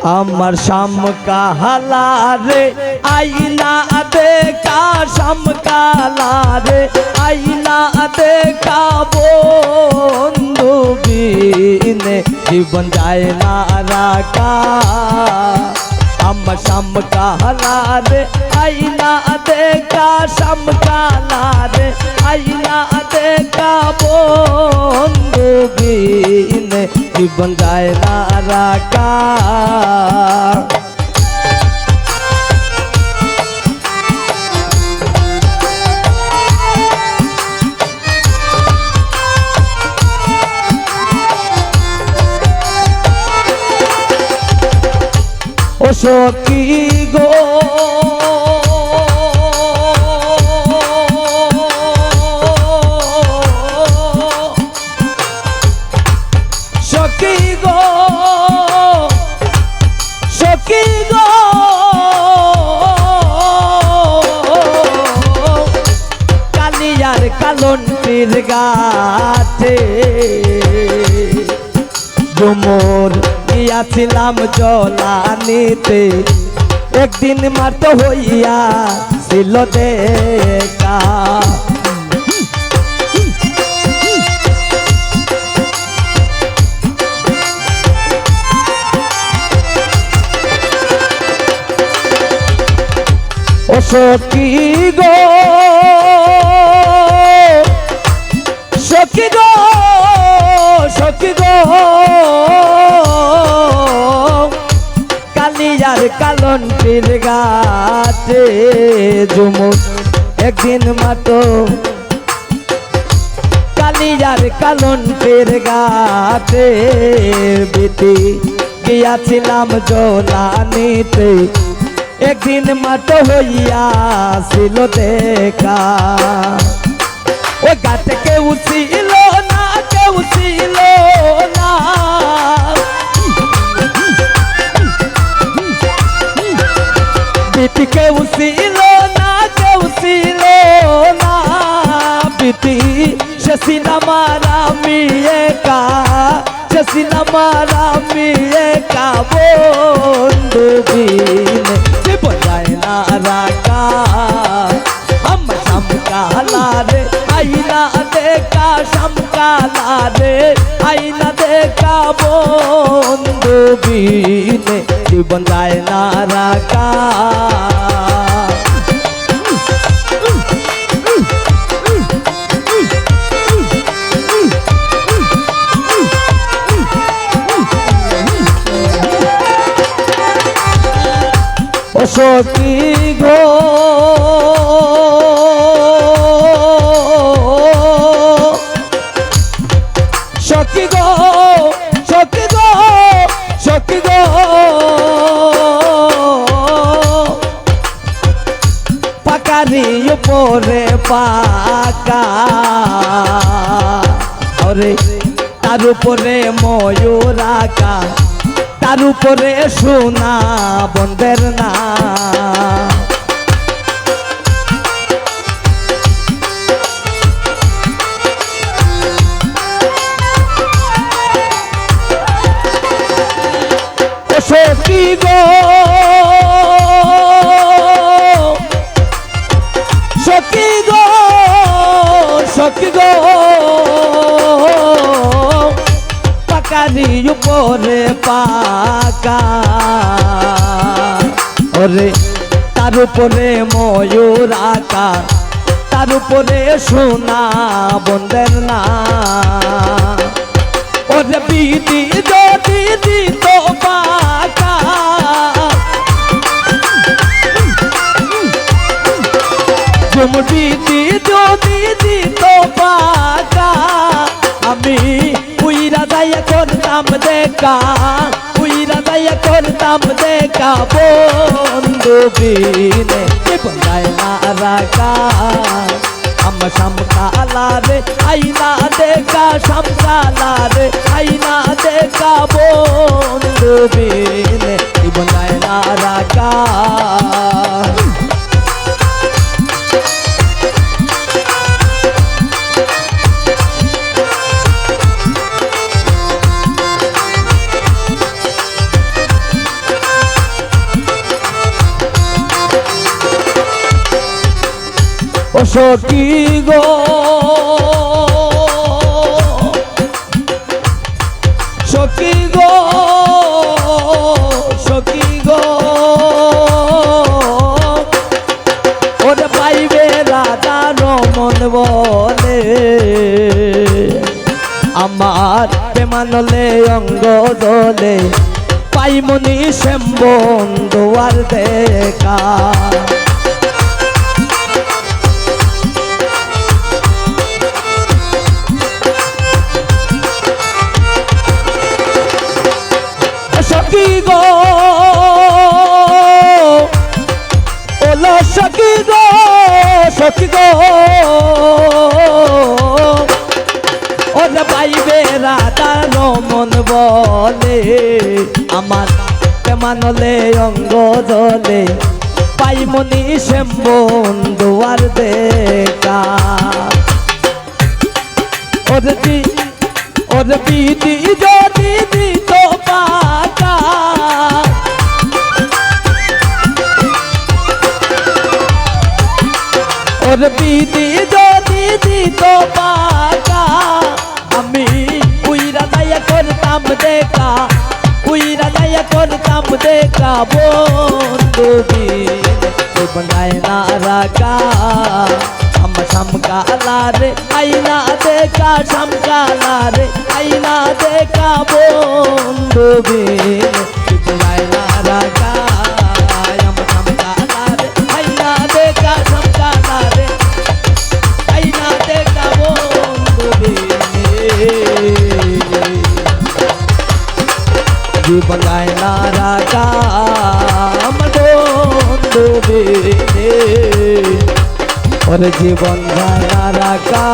আমার শামকালা রে আইনা দেখা শামকালা রে আইনা দেখা বন্ধু বিনে জীবন যায় না রাখা আমার শামকালা রে আইনা দেখা শামকালা রে আইনা দেখা বন্ধু বিনে জীবন যায় না রাখা ও সখী গো সখী গো সখী গো কালিয়ার কালন্টির গাছে ডুমুর গিয়াছিলাম জলানিতে একদিন মাত্র হইয়া ছিল দেখা ও সখী গো সখী গো সখী গো কালিয়ার কালন্টির গাছে ঝুমুর একদিন মাত্র কালিয়ার কালন্টির গাছে বিতি গিয়াছিলাম জলানিতে একদিন মাত্র হইয়া ছিল দেখা ও গাতে কেউ ছিল না কেউ ছিল না বিটি কেউ ছিল না কেউ ছিল না বিটি সে সিনেমার আমি একা সে সিনেমার আমি একা বন্ধু বিনে জীবন যায় না রাখা আমার শামকালা রে আইনা দেখা শামকালা রে আইনা দেখা বন্ধু বিনে জীবন যায় না রাখা ও সখী গো সখী গো সখী গো সখী গো পাকারি উপরে পাকা ওরে তার উপরে ময়ূর আঁকা তার উপরে সোনা বন্ধের না সখী গো সখী গো সখী গো পাকারি উপরে পাকা ওরে তার উপরে ময়ূর আঁকা তার উপরে সোনা বন্ধের না ওরে বিধি যদি দিত পাকা বিধি যদি দিত পাকা আমি উইরা যাইয়া করতাম দেখা উইরা যাইয়া করতাম দেখা বন্ধু বিনে জীবন যায় না রাখা আমার শামকালা রে আইনা দেখা শামকালা রে আইনা দেখা বন্ধু বিনে জীবন যায় না রাখা ও সখী গো সখী গো সখী গো ওরে পাইবে রাধা রমন বলে আমার প্রেমানলে অঙ্গ দোলে পাইমনি শ্যাম বন্ধুয়ার দেখা সখী গো ওলো সখী গো সখী গো ওরে পাইবে রাধা রমন বলে আমার প্রেমানলে অঙ্গ দলে পাইমনি শ্যাম বন্ধুয়ার দেখা ওরে বিধি যদি দিত পাকা ওরে বিধি যদি দিত পাকা আমি উইরা দায়া করতাম দেখা উইরা দায়া করতাম দেখা বন্ধু বনায় না রাখা আমার সমকালা রে আইনা দেখা সমকালা রে আইনা দেখা বন্ধু বনায় না রাখা আমার সমকালা রে আইনা দেখা সমকালা রে আইনা দেখা বন্ধু জীবন গায় না রাখা আমার বন্ধু ওরে জীবন গায় না রাখা